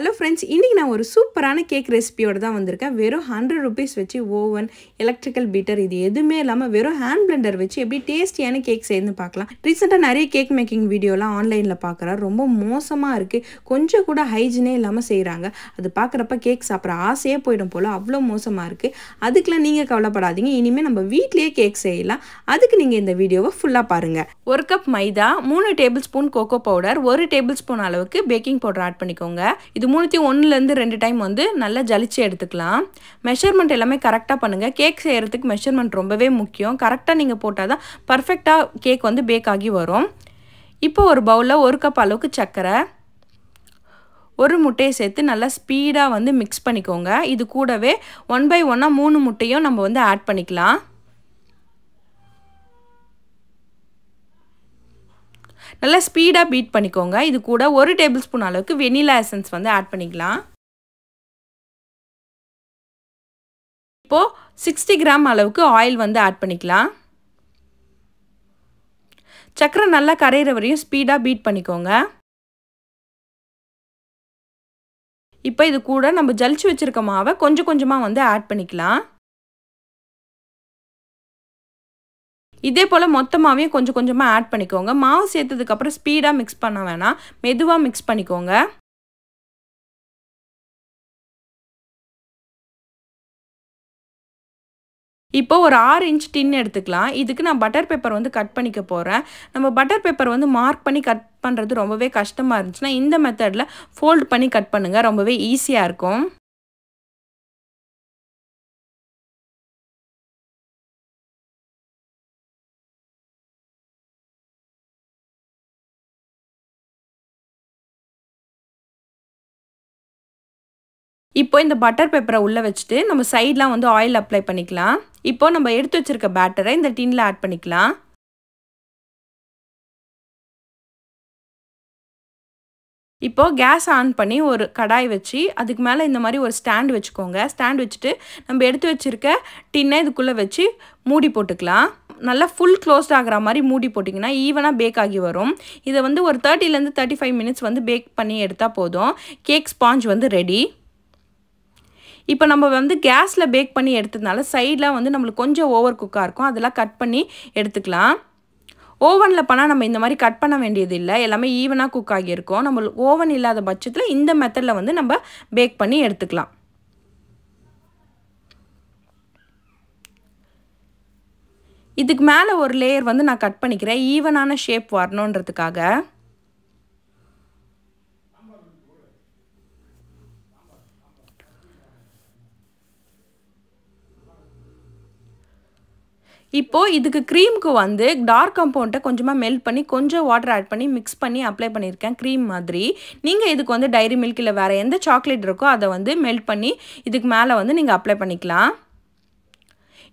Hello friends, இன்னைக்கு நான் ஒரு சூப்பரான கேக் ரெசிபியோட தான் வந்திருக்கேன். வெறும் 100 rupees வச்சு ஓவன், எலக்ட்ரிக்கல் பீட்டர் இது எதுவுமே இல்லாம வெறும் ஹேண்ட் பிளெண்டர் வச்சு எப்படி டேஸ்டியான கேக் செய்யணும்னு பார்க்கலாம். ரீசெண்டா நிறைய கேக் மேக்கிங் வீடியோலாம் ஆன்லைன்ல பார்க்கறேன். ரொம்ப மோசமா இருக்கு. கொஞ்சம் கூட ஹைஜீனே இல்லாம செய்றாங்க. அது பார்க்கறப்ப கேக் சாப்பிட ஆசையே போய்டும் போல அவ்ளோ மோசமா இருக்கு. அதுக்குலாம் நீங்க கவலைப்படாதீங்க. இனிமே நம்ம வீட்லயே கேக் செய்யலாம். அதுக்கு நீங்க இந்த வீடியோவை ஃபுல்லா பாருங்க. 1 கப் மைதா, 3 டேபிள்ஸ்பூன் கோகோ பவுடர், 1 டேபிள்ஸ்பூன் அளவுக்கு பேக்கிங் பவுடர் ஆட் பண்ணிக்கோங்க. இது மூணுத்தையும் 1ல இருந்து 2 டைம் வந்து நல்லா ஜலிச்சு எடுத்துக்கலாம். மெஷர்மெண்ட் எல்லாமே கரெக்ட்டா பண்ணுங்க. கேக் செய்யறதுக்கு மெஷர்மெண்ட் ரொம்பவே முக்கியம். கரெக்ட்டா நீங்க போட்டாதான் பெர்ஃபெக்ட்டா கேக் வந்து பேக் ஆகி வரும். இப்போ ஒரு பவுல்ல 1 கப் அளவுக்கு சர்க்கரை, ஒரு முட்டையை சேர்த்து நல்லா ஸ்பீடா வந்து மிக்ஸ் பண்ணிக்கோங்க. இது கூடவே 1 by 1 3 முட்டையும் நம்ம வந்து ஆட் பண்ணிக்கலாம். நல்லா ஸ்பீடா பீட் பண்ணிக்கோங்க. இது கூட 1 டேபிள்ஸ்பூன் அளவுக்கு வெனிலா எசன்ஸ் வந்து ஆட் பண்ணிக்கலாம். இப்போ 60 கிராம் அளவுக்கு ஆயில் வந்து ஆட் பண்ணிக்கலாம். சக்கரை நல்லா கரையிற வரையும் ஸ்பீடா பீட் பண்ணிக்கோங்க. இப்போ இது கூட நம்ம ஜலிச்சு வச்சிருக்க மாவை கொஞ்சம் கொஞ்சமா வந்து ஆட் பண்ணிக்கலாம். இதே போல மொத்தமாவே கொஞ்சம் கொஞ்சமா ஆட் பண்ணிக்கோங்க. மாவு சேர்த்ததுக்கு அப்புறம் ஸ்பீடா மிக்ஸ் பண்ண வேணாம். மெதுவா மிக்ஸ் பண்ணிக்கோங்க. இப்போ ஒரு 6 இன்ச் டின் எடுத்துக்கலாம். இதுக்கு நான் பட்டர் பேப்பர் வந்து கட் பண்ணிக்க போறேன். நம்ம பட்டர் பேப்பர் வந்து மார்க் பண்ணி கட் பண்றது ரொம்பவே கஷ்டமா இருந்துச்சுன்னா இந்த மெத்தட்ல ஃபோல்ட் பண்ணி கட் பண்ணுங்க. ரொம்பவே ஈஸியா இருக்கும். இப்போ இந்த பட்டர் பேப்பரை உள்ள வச்சுட்டு நம்ம சைடுலாம் வந்து ஆயில் அப்ளை பண்ணிக்கலாம். இப்போ நம்ம எடுத்து வச்சிருக்க பேட்டரை இந்த டின்ல ஆட் பண்ணிக்கலாம். இப்போ கேஸ் ஆன் பண்ணி ஒரு கடாய் வச்சு அதுக்கு மேலே இந்த மாதிரி ஒரு ஸ்டாண்ட் வச்சுக்கோங்க. ஸ்டாண்ட் வச்சுட்டு நம்ம எடுத்து வச்சிருக்க டின்னை இதுக்குள்ளே வச்சு மூடி போட்டுக்கலாம். நல்லா ஃபுல் க்ளோஸ்ட் ஆகிற மாதிரி மூடி போட்டிங்கன்னா ஈவனாக பேக் ஆகி வரும். இதை வந்து ஒரு 30லேருந்து 35 மினிட்ஸ் வந்து பேக் பண்ணி எடுத்தால் போதும். கேக் ஸ்பாஞ்ச் வந்து ரெடி. இப்போ நம்ம வந்து கேஸில் பேக் பண்ணி எடுத்ததுனால சைடில் வந்து நம்மளுக்கு கொஞ்சம் ஓவர் குக்காக இருக்கும். அதெல்லாம் கட் பண்ணி எடுத்துக்கலாம். ஓவனில் பண்ணால் நம்ம இந்த மாதிரி கட் பண்ண வேண்டியது இல்லை. எல்லாமே ஈவனாக குக் ஆகியிருக்கும். நம்ம ஓவன் இல்லாத பட்சத்தில் இந்த மெத்தடில் வந்து நம்ம பேக் பண்ணி எடுத்துக்கலாம். இதுக்கு மேலே ஒரு லேயர் வந்து நான் கட் பண்ணிக்கிறேன். ஈவனான ஷேப் வரணுன்றதுக்காக. இப்போ இதுக்கு க்ரீமுக்கு வந்து டார்க் காம்பவுண்டை கொஞ்சமாக மெல்ட் பண்ணி கொஞ்சம் வாட்டர் ஆட் பண்ணி மிக்ஸ் பண்ணி அப்ளை பண்ணியிருக்கேன் க்ரீம் மாதிரி. நீங்கள் இதுக்கு வந்து டைரி மில்க் இல்லை வேறு எந்த சாக்லேட் இருக்கோ அதை வந்து மெல்ட் பண்ணி இதுக்கு மேலே வந்து நீங்கள் அப்ளை பண்ணிக்கலாம்.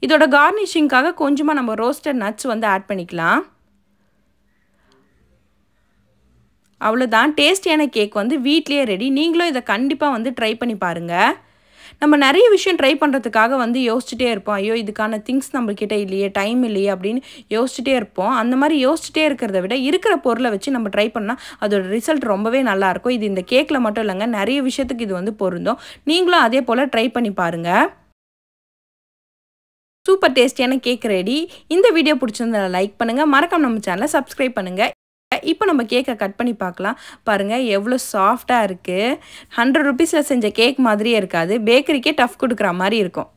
இதோட கார்னிஷிங்காக கொஞ்சமாக நம்ம ரோஸ்டட் நட்ஸ் வந்து ஆட் பண்ணிக்கலாம். அவ்வளோதான், டேஸ்டியான கேக் வந்து வீட்லேயே ரெடி. நீங்களும் இதை கண்டிப்பாக வந்து ட்ரை பண்ணி பாருங்கள். நம்ம நிறைய விஷயம் ட்ரை பண்ணுறதுக்காக வந்து யோசிச்சுட்டே இருப்போம். ஐயோ இதுக்கான திங்ஸ் நம்மக்கிட்ட இல்லையே, டைம் இல்லையே அப்படின்னு யோசிச்சுட்டே இருப்போம். அந்த மாதிரி யோசிச்சுட்டே இருக்கிறத விட இருக்கிற பொருளை வச்சு நம்ம ட்ரை பண்ணால் அதோட ரிசல்ட் ரொம்பவே நல்லாயிருக்கும். இது இந்த கேக்கில் மட்டும் இல்லைங்க, நிறைய விஷயத்துக்கு இது வந்து பொருந்தும். நீங்களும் அதே போல் ட்ரை பண்ணி பாருங்கள். சூப்பர் டேஸ்டியான கேக் ரெடி. இந்த வீடியோ பிடிச்சிருந்தா லைக் பண்ணுங்கள். மறக்காம நம்ம சேனலை சப்ஸ்கிரைப் பண்ணுங்கள். இப்போ நம்ம கேக்கை கட் பண்ணி பார்க்கலாம். பாருங்கள் எவ்வளோ சாஃப்டாக இருக்குது. 100 rupeesல செஞ்ச கேக் மாதிரியே இருக்காது. பேக்கரிக்கே டஃப் கொடுக்குற மாதிரி இருக்கும்.